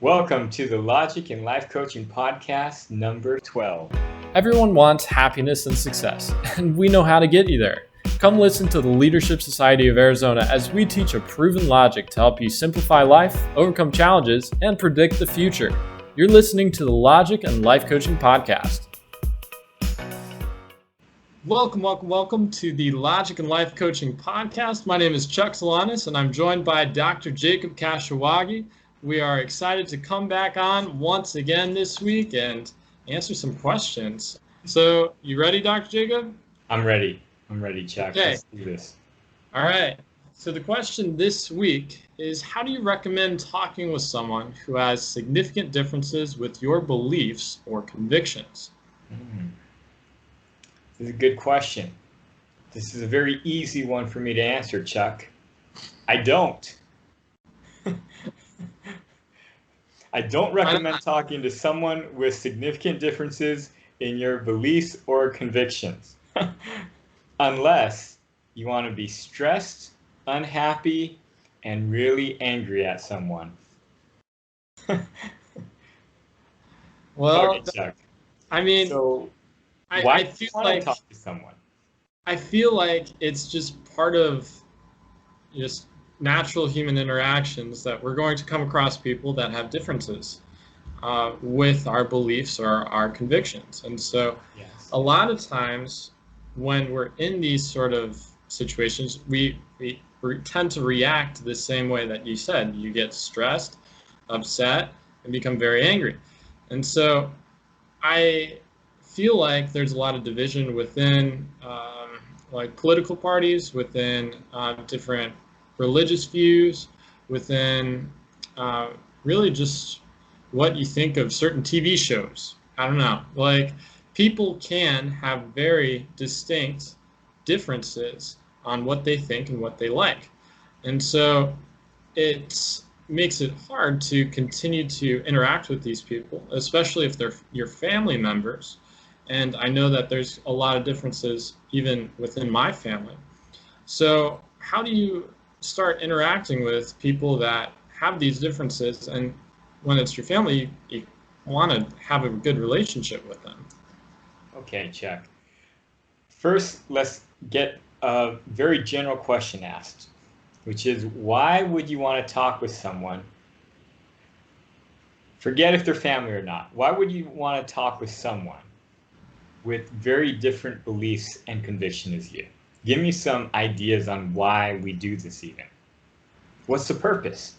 Welcome to the Logic and Life Coaching Podcast number 12. Everyone wants happiness and success, and we know how to get you there. Come listen to the Leadership Society of Arizona as we teach a proven logic to help you simplify life, overcome challenges, and predict the future. You're listening to the Logic and Life Coaching Podcast. Welcome to the Logic and Life Coaching Podcast. My name is Chuck Solanas, and I'm joined by Dr. Jacob Kashiwagi. We are excited to come back on once again this week and answer some questions. So, you ready, Dr. Jacob? I'm ready, Chuck. Okay. Let's do this. All right. So the question this week is, how do you recommend talking with someone who has significant differences with your beliefs or convictions? This is a good question. This is a very easy one for me to answer, Chuck. I don't. I don't recommend talking to someone with significant differences in your beliefs or convictions, unless you want to be stressed, unhappy, and really angry at someone. Well, okay, Chuck. I mean, so why I do you feel want like to talk to someone? I feel like it's just part of just natural human interactions that we're going to come across people that have differences with our beliefs or our convictions. And so a lot of times when we're in these sort of situations, we tend to react the same way that you said. You get stressed, upset, and become very angry. And so I feel like there's a lot of division within like political parties, within different religious views, within really just what you think of certain TV shows. I don't know. Like, people can have very distinct differences on what they think and what they like. And so it makes it hard to continue to interact with these people, especially if they're your family members. And I know that there's a lot of differences even within my family. So how do you start interacting with people that have these differences, and when it's your family, you want to have a good relationship with them? Okay, Chuck. First, let's get a very general question asked, which is, why would you want to talk with someone? Forget if they're family or not. Why would you want to talk with someone with very different beliefs and convictions as you? Give me some ideas on why we do this even. What's the purpose?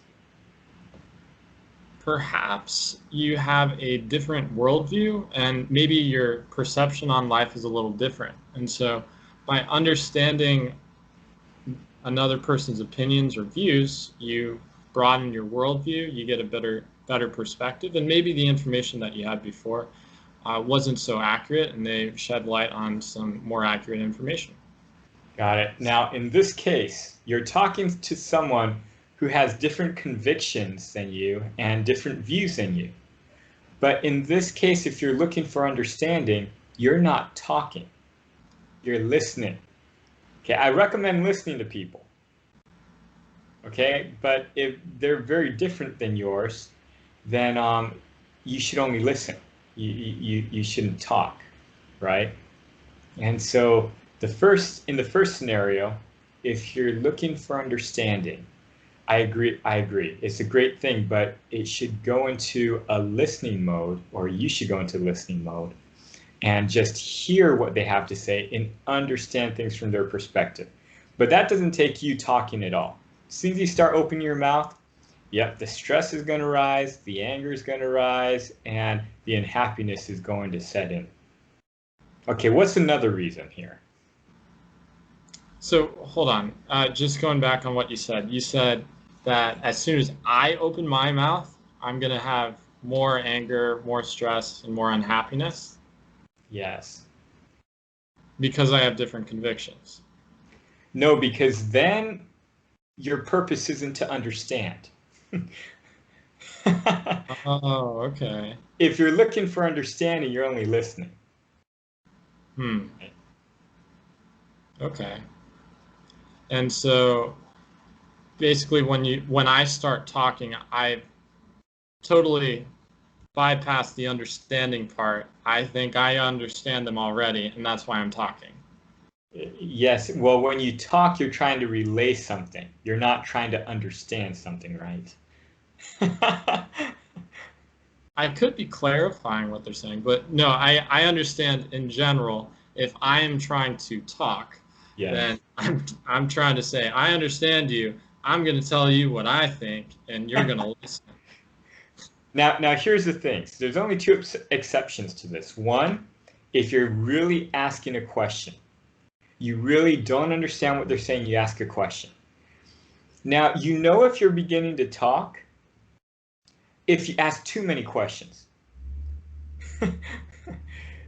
Perhaps you have a different worldview, and maybe your perception on life is a little different. And so by understanding another person's opinions or views, you broaden your worldview, you get a better perspective, and maybe the information that you had before wasn't so accurate, and they shed light on some more accurate information. Got it. Now, in this case, you're talking to someone who has different convictions than you and different views than you. But in this case, if you're looking for understanding, you're not talking. You're listening. Okay, I recommend listening to people. Okay, but if they're very different than yours, then you should only listen. You shouldn't talk, right? And so in the first scenario, if you're looking for understanding, I agree. It's a great thing, but it should go into a listening mode, or you should go into listening mode and just hear what they have to say and understand things from their perspective. But that doesn't take you talking at all. As soon as you start opening your mouth, yep, the stress is going to rise, the anger is going to rise, and the unhappiness is going to set in. Okay, what's another reason here? So hold on, just going back on what you said. You said that as soon as I open my mouth, I'm going to have more anger, more stress, and more unhappiness? Yes. Because I have different convictions. No, because then your purpose isn't to understand. Oh, okay. If you're looking for understanding, you're only listening. Okay. And so basically when I start talking, totally bypass the understanding part. I think I understand them already, and that's why I'm talking. Yes, well, when you talk, you're trying to relay something. You're not trying to understand something, right? I could be clarifying what they're saying, but no, I understand in general. If I am trying to talk, then Yes. I'm trying to say, I understand you. I'm going to tell you what I think, and you're going to listen. Now here's the thing. So there's only two exceptions to this. One, if you're really asking a question, you really don't understand what they're saying, you ask a question. Now, you know if you're beginning to talk if you ask too many questions.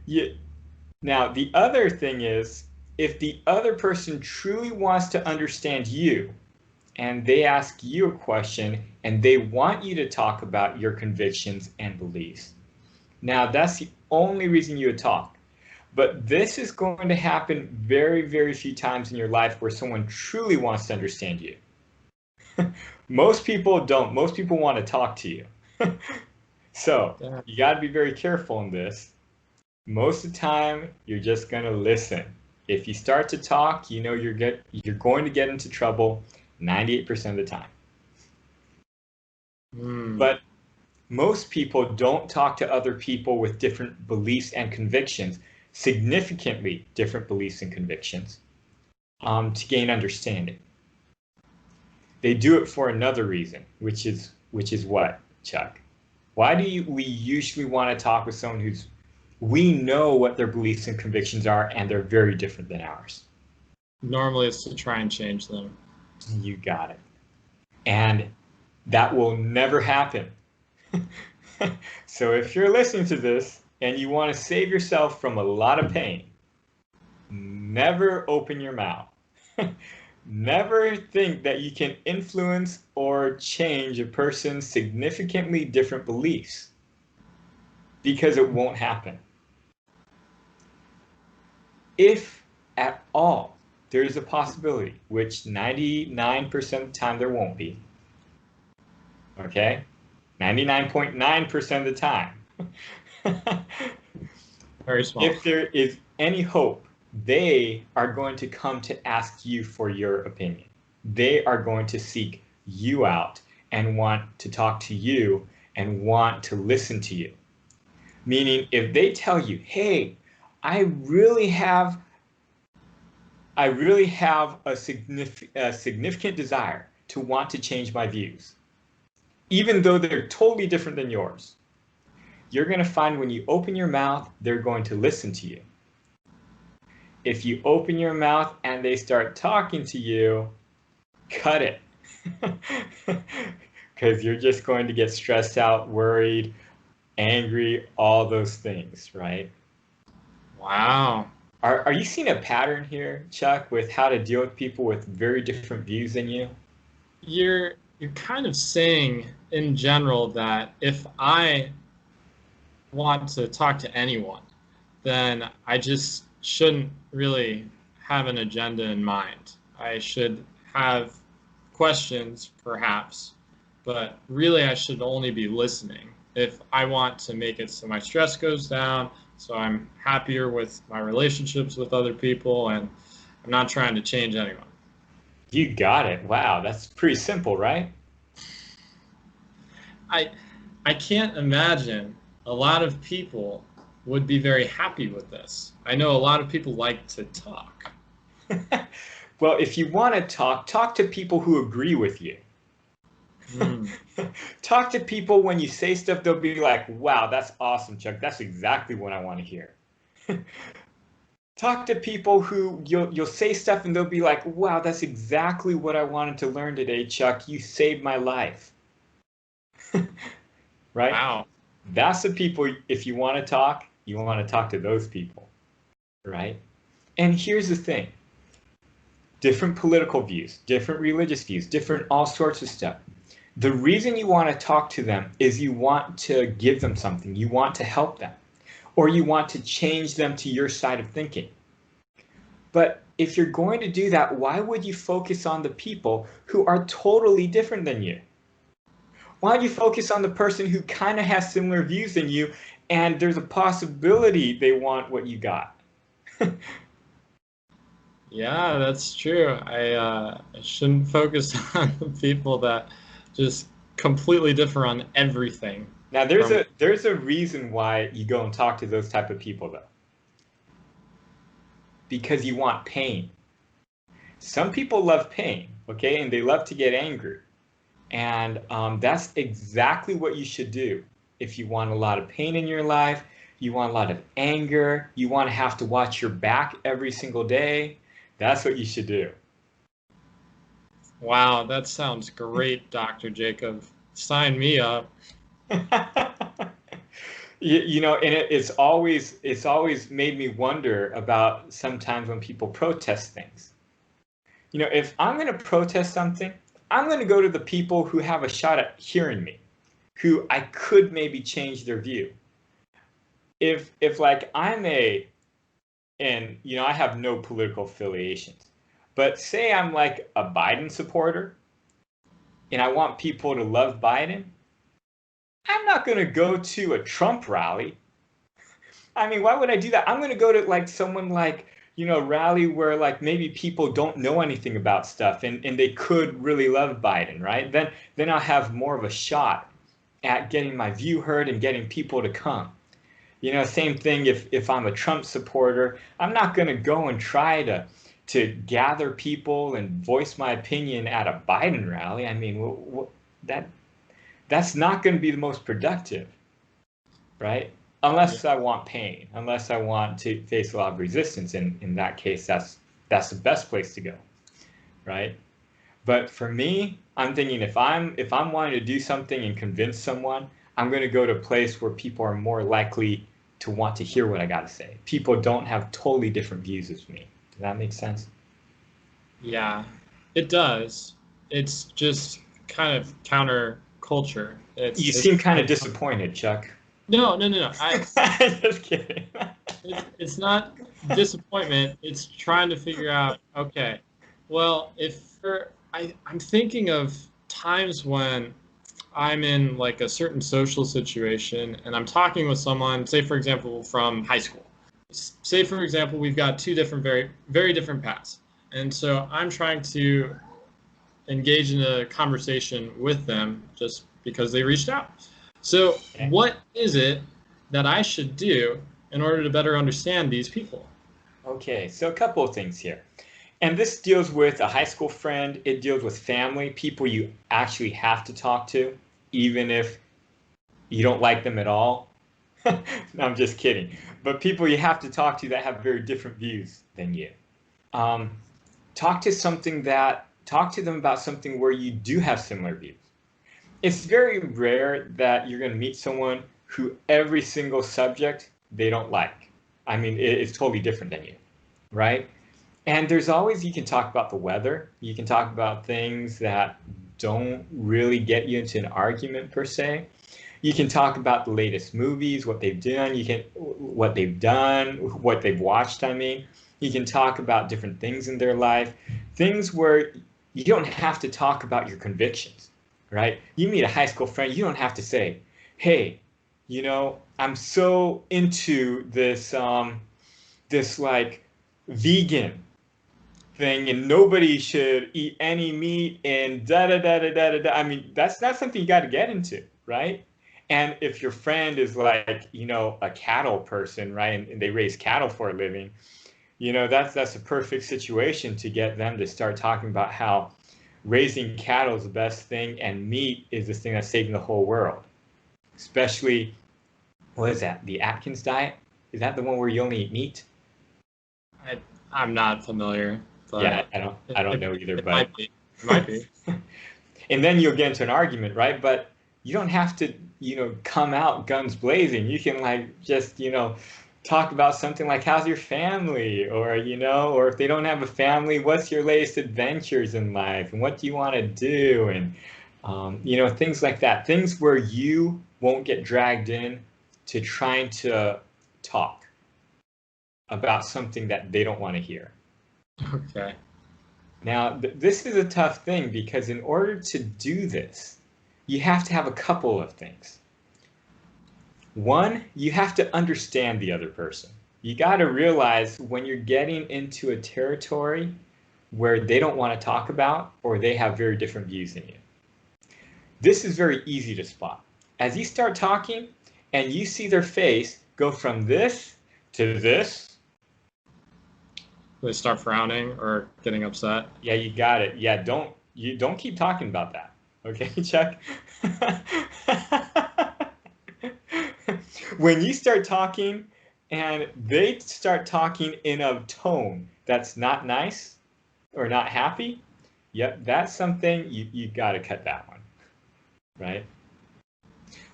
you, Now, the other thing is, if the other person truly wants to understand you and they ask you a question and they want you to talk about your convictions and beliefs, now that's the only reason you would talk. But this is going to happen very, very few times in your life where someone truly wants to understand you. Most people don't. Most people want to talk to you. So you got to be very careful in this. Most of the time, you're just going to listen. If you start to talk, you know you're going to get into trouble 98% of the time. But most people don't talk to other people with different beliefs and convictions, significantly different beliefs and convictions, to gain understanding. They do it for another reason, which is what, Chuck? Why do we usually want to talk with someone we know what their beliefs and convictions are, and they're very different than ours? Normally, it's to try and change them. You got it. And that will never happen. So if you're listening to this and you want to save yourself from a lot of pain, never open your mouth. Never think that you can influence or change a person's significantly different beliefs, because it won't happen. If at all there is a possibility, which 99% of the time there won't be, okay? 99.9% of the time. Very small. If there is any hope, they are going to come to ask you for your opinion. They are going to seek you out and want to talk to you and want to listen to you. Meaning, if they tell you, hey, I really have a significant desire to want to change my views, even though they're totally different than yours, you're going to find when you open your mouth, they're going to listen to you. If you open your mouth and they start talking to you, cut it. Because you're just going to get stressed out, worried, angry, all those things, right? Wow. Are you seeing a pattern here, Chuck, with how to deal with people with very different views than you? You're kind of saying in general that if I want to talk to anyone, then I just shouldn't really have an agenda in mind. I should have questions, perhaps, but really I should only be listening. If I want to make it so my stress goes down, so I'm happier with my relationships with other people, and I'm not trying to change anyone. You got it. Wow, that's pretty simple, right? I can't imagine a lot of people would be very happy with this. I know a lot of people like to talk. Well, if you want to talk to people who agree with you. Talk to people when you say stuff, they'll be like, wow, that's awesome, Chuck. That's exactly what I want to hear. Talk to people who you'll say stuff and they'll be like, wow, that's exactly what I wanted to learn today, Chuck. You saved my life. Right? Wow. That's the people, if you want to talk to those people. Right? And here's the thing. Different political views, different religious views, different all sorts of stuff. The reason you want to talk to them is you want to give them something. You want to help them. Or you want to change them to your side of thinking. But if you're going to do that, why would you focus on the people who are totally different than you? Why don't you focus on the person who kind of has similar views than you, and there's a possibility they want what you got? Yeah, that's true. I shouldn't focus on the people that just completely differ on everything Now, from. there's a reason why you go and talk to those type of people, though, because you want pain. Some people love pain, okay, and they love to get angry. And that's exactly what you should do. If you want a lot of pain in your life, you want a lot of anger, you want to have to watch your back every single day, that's what you should do. Wow, that sounds great, Dr. Jacob. Sign me up. You know, and it's always made me wonder about sometimes when people protest things. You know, if I'm going to protest something, I'm going to go to the people who have a shot at hearing me, who I could maybe change their view. If like and you know, I have no political affiliations, but say I'm like a Biden supporter and I want people to love Biden, I'm not going to go to a Trump rally. I mean, why would I do that? I'm going to go to like someone like, you know, rally where like maybe people don't know anything about stuff and they could really love Biden, right? Then I'll have more of a shot at getting my view heard and getting people to come. You know, same thing if I'm a Trump supporter, I'm not going to go and try to gather people and voice my opinion at a Biden rally. I mean, that that's not going to be the most productive, right? Yeah. Unless I want pain, unless I want to face a lot of resistance. In that case, that's the best place to go, right? But for me, I'm thinking if I'm wanting to do something and convince someone, I'm going to go to a place where people are more likely to want to hear what I got to say. People don't have totally different views as me. Does that make sense? Yeah, it does. It's just kind of counter culture. You It's seem kind of disappointed, Chuck. no, no, no, no. Just kidding. It's not disappointment. It's trying to figure out, okay, well, I'm thinking of times when I'm in like a certain social situation and I'm talking with someone, say for example, from high school. Say for example, we've got two different, very, very different paths. And so I'm trying to engage in a conversation with them just because they reached out. So, Okay. what is it that I should do in order to better understand these people? Okay, so a couple of things here. And this deals with a high school friend, it deals with family, people you actually have to talk to, even if you don't like them at all. No, I'm just kidding. But people you have to talk to that have very different views than you. Um, talk to them about something where you do have similar views. It's very rare that you're going to meet someone who every single subject they don't like. I mean, it's totally different than you, right? And there's always, you can talk about the weather. You can talk about things that don't really get you into an argument per se. You can talk about the latest movies, what they've done, what they've watched. I mean, you can talk about different things in their life, things where you don't have to talk about your convictions, right? You meet a high school friend, you don't have to say, "Hey, you know, I'm so into this like vegan thing and nobody should eat any meat and da da da da da da." I mean, that's not something you got to get into, right? And if your friend is like, you know, a cattle person, right, and they raise cattle for a living, you know, that's a perfect situation to get them to start talking about how raising cattle is the best thing and meat is the thing that's saving the whole world. Especially, what is that? The Atkins diet? Is that the one where you only eat meat? I, I'm not familiar, Yeah, but I don't know either, it but might be. It might be. and then you'll get into an argument, right? But you don't have to, you know, come out guns blazing. You can like just, you know, talk about something like how's your family, or you know, or if they don't have a family, what's your latest adventures in life and what do you want to do, and you know, things like that, things where you won't get dragged in to trying to talk about something that they don't want to hear. Okay. Now, this is a tough thing because in order to do this, you have to have a couple of things. One, you have to understand the other person. You got to realize when you're getting into a territory where they don't want to talk about or they have very different views than you. This is very easy to spot. As you start talking and you see their face go from this to this. They start frowning or getting upset. Yeah, you got it. Yeah, don't keep talking about that. Okay, Chuck? When you start talking and they start talking in a tone that's not nice or not happy, yep, that's something you got to cut that one, right?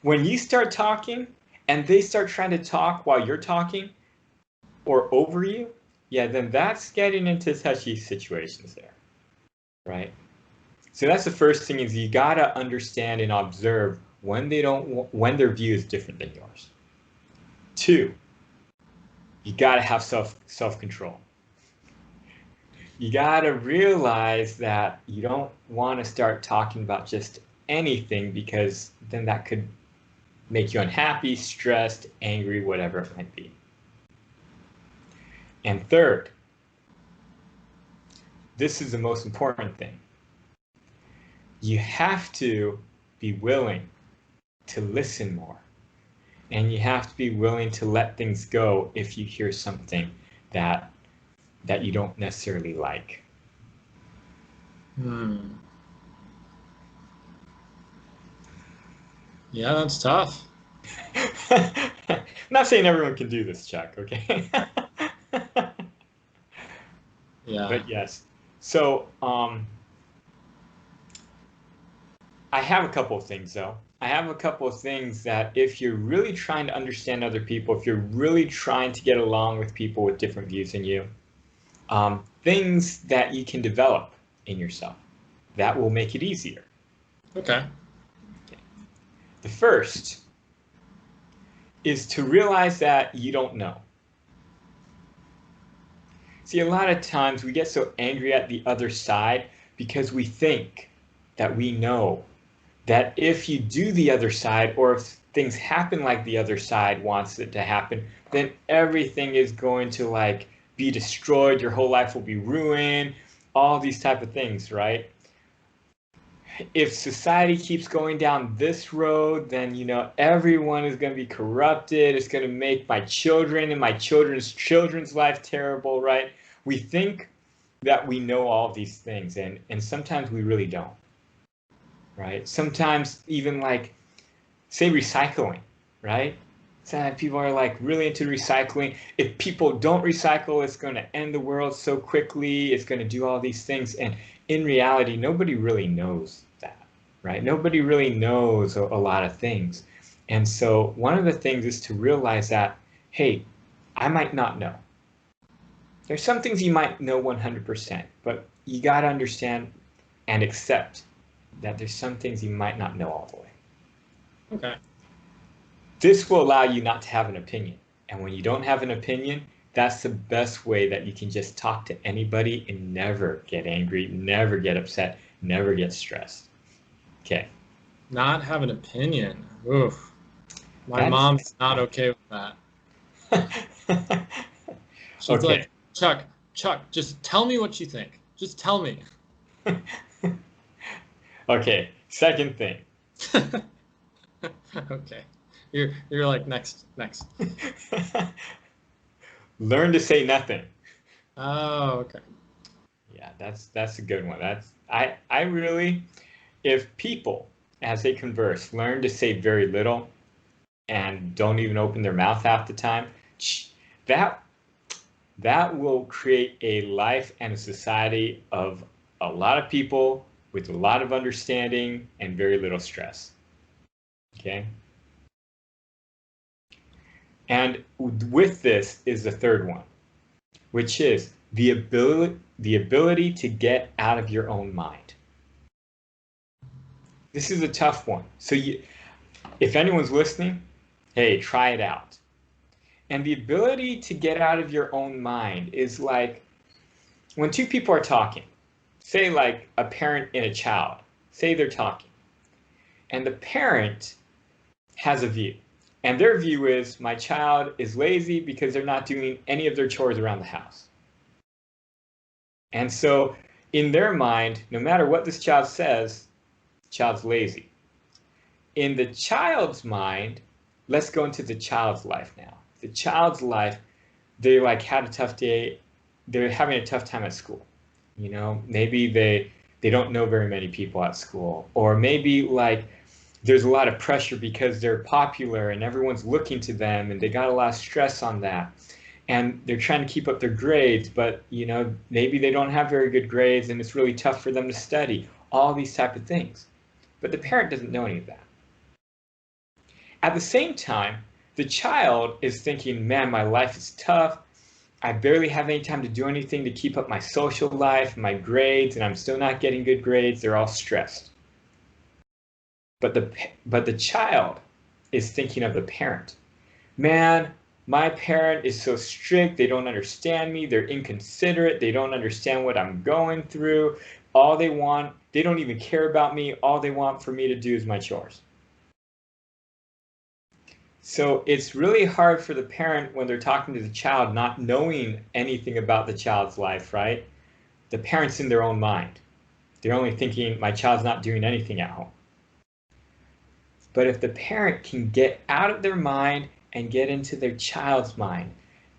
When you start talking and they start trying to talk while you're talking or over you, yeah, then that's getting into touchy situations there, right? So that's the first thing, is you got to understand and observe when their view is different than yours. 2, you got to have self-control. You got to realize that you don't want to start talking about just anything, because then that could make you unhappy, stressed, angry, whatever it might be. And 3rd, this is the most important thing. You have to be willing to listen more. And you have to be willing to let things go if you hear something that you don't necessarily like. Yeah, that's tough. I'm not saying everyone can do this, Chuck, okay? Yeah. But yes. So I have a couple of things, though. I have a couple of things that if you're really trying to understand other people, if you're really trying to get along with people with different views than you, things that you can develop in yourself that will make it easier. Okay. The first is to realize that you don't know. See, a lot of times we get so angry at the other side because we think that we know that if you do the other side, or if things happen like the other side wants it to happen, then everything is going to like be destroyed, your whole life will be ruined, all these type of things, right? If society keeps going down this road, then everyone is going to be corrupted. It's going to make my children and my children's life terrible, right? We think that we know all these things, and sometimes we really don't, right? Sometimes even like, say, recycling, right? Sometimes people are like really into recycling. If people don't recycle, it's going to end the world so quickly. It's going to do all these things. And in reality, nobody really knows that, right? Nobody really knows a lot of things. And so one of the things is to realize that, hey, I might not know. There's some things you might know 100%, but you got to understand and accept that there's some things you might not know all the way. Okay. This will allow you not to have an opinion. And when you don't have an opinion, that's the best way that you can just talk to anybody and never get angry, never get upset, never get stressed. Okay. Not have an opinion. Oof. My mom's not okay with that. She's Okay. like, Chuck, just tell me what you think. Just tell me. Okay. Second thing. Okay. You're like next. Learn to say nothing. Oh, okay. Yeah, that's a good one. I really, if people, as they converse, learn to say very little and don't even open their mouth half the time, that will create a life and a society of a lot of people with a lot of understanding and very little stress. Okay? And with this is the third one, which is the ability to get out of your own mind. This is a tough one. So if anyone's listening, hey, try it out. And the ability to get out of your own mind is like when two people are talking, say like a parent and a child, say they're talking. and the parent has a view. And their view is, my child is lazy because they're not doing any of their chores around the house. And so in their mind, no matter what this child says, the child's lazy. In the child's mind, let's go into the child's life now. The child's life, they like had a tough day. They're having a tough time at school. You know, maybe they don't know very many people at school, or maybe like there's a lot of pressure because they're popular and everyone's looking to them and they got a lot of stress on that. And they're trying to keep up their grades, but you know, maybe they don't have very good grades and it's really tough for them to study. All these type of things. But the parent doesn't know any of that. At the same time, the child is thinking, man, my life is tough. I barely have any time to do anything to keep up my social life, my grades, and I'm still not getting good grades. They're all stressed. But the child is thinking of the parent. Man, my parent is so strict. They don't understand me. They're inconsiderate. They don't understand what I'm going through. All they want, they don't even care about me. All they want for me to do is my chores. So it's really hard for the parent when they're talking to the child, not knowing anything about the child's life, right? The parent's in their own mind. They're only thinking, my child's not doing anything at home. But if the parent can get out of their mind and get into their child's mind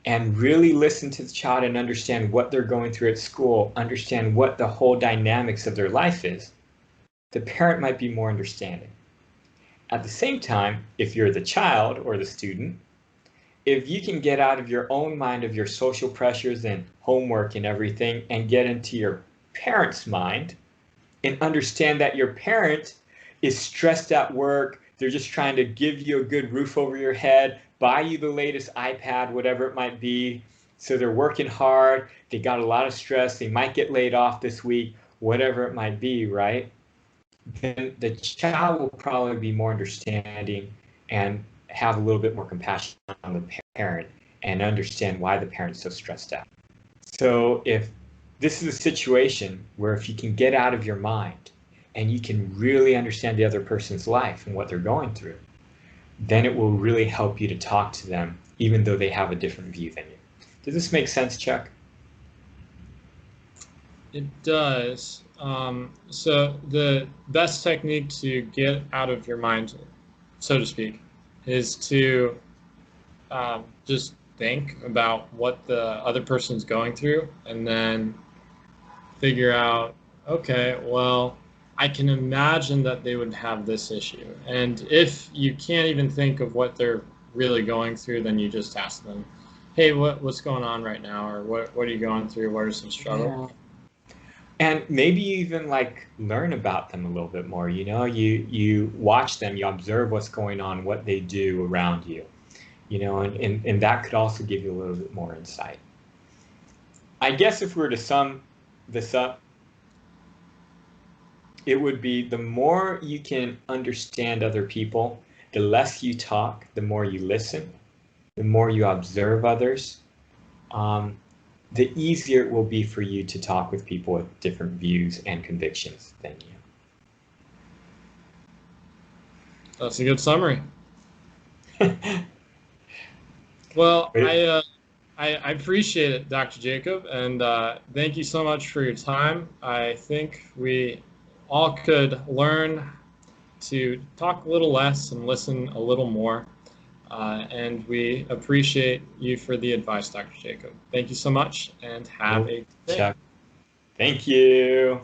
and really listen to the child and understand what they're going through at school, understand what the whole dynamics of their life is, the parent might be more understanding. At the same time, if you're the child or the student, if you can get out of your own mind of your social pressures and homework and everything and get into your parent's mind and understand that your parent is stressed at work, they're just trying to give you a good roof over your head, buy you the latest iPad, whatever it might be. So they're working hard, they got a lot of stress, they might get laid off this week, whatever it might be, right? Then the child will probably be more understanding and have a little bit more compassion on the parent and understand why the parent's so stressed out. So if this is a situation where if you can get out of your mind and you can really understand the other person's life and what they're going through, then it will really help you to talk to them even though they have a different view than you. Does this make sense, Chuck? It does. So the best technique to get out of your mind, so to speak, is to just think about what the other person's going through and then figure out, okay, well, I can imagine that they would have this issue. And if you can't even think of what they're really going through, then you just ask them, hey, what's going on right now? Or what are you going through? What are some struggles? Yeah. And maybe even like learn about them a little bit more. You know, you watch them, you observe what's going on, what they do around you, you know, and that could also give you a little bit more insight. I guess if we were to sum this up, it would be the more you can understand other people, the less you talk, the more you listen, the more you observe others, the easier it will be for you to talk with people with different views and convictions than you. That's a good summary. Well, I appreciate it, Dr. Jacob, and thank you so much for your time. I think we all could learn to talk a little less and listen a little more. And we appreciate you for the advice, Dr. Jacob. Thank you so much, and have a good day. Chuck. Thank you.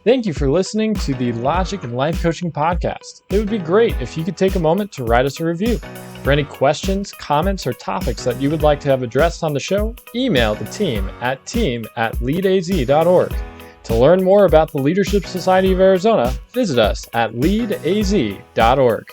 Thank you for listening to the Logic and Life Coaching Podcast. It would be great if you could take a moment to write us a review. For any questions, comments, or topics that you would like to have addressed on the show, email the team at leadaz.org. To learn more about the Leadership Society of Arizona, visit us at leadaz.org.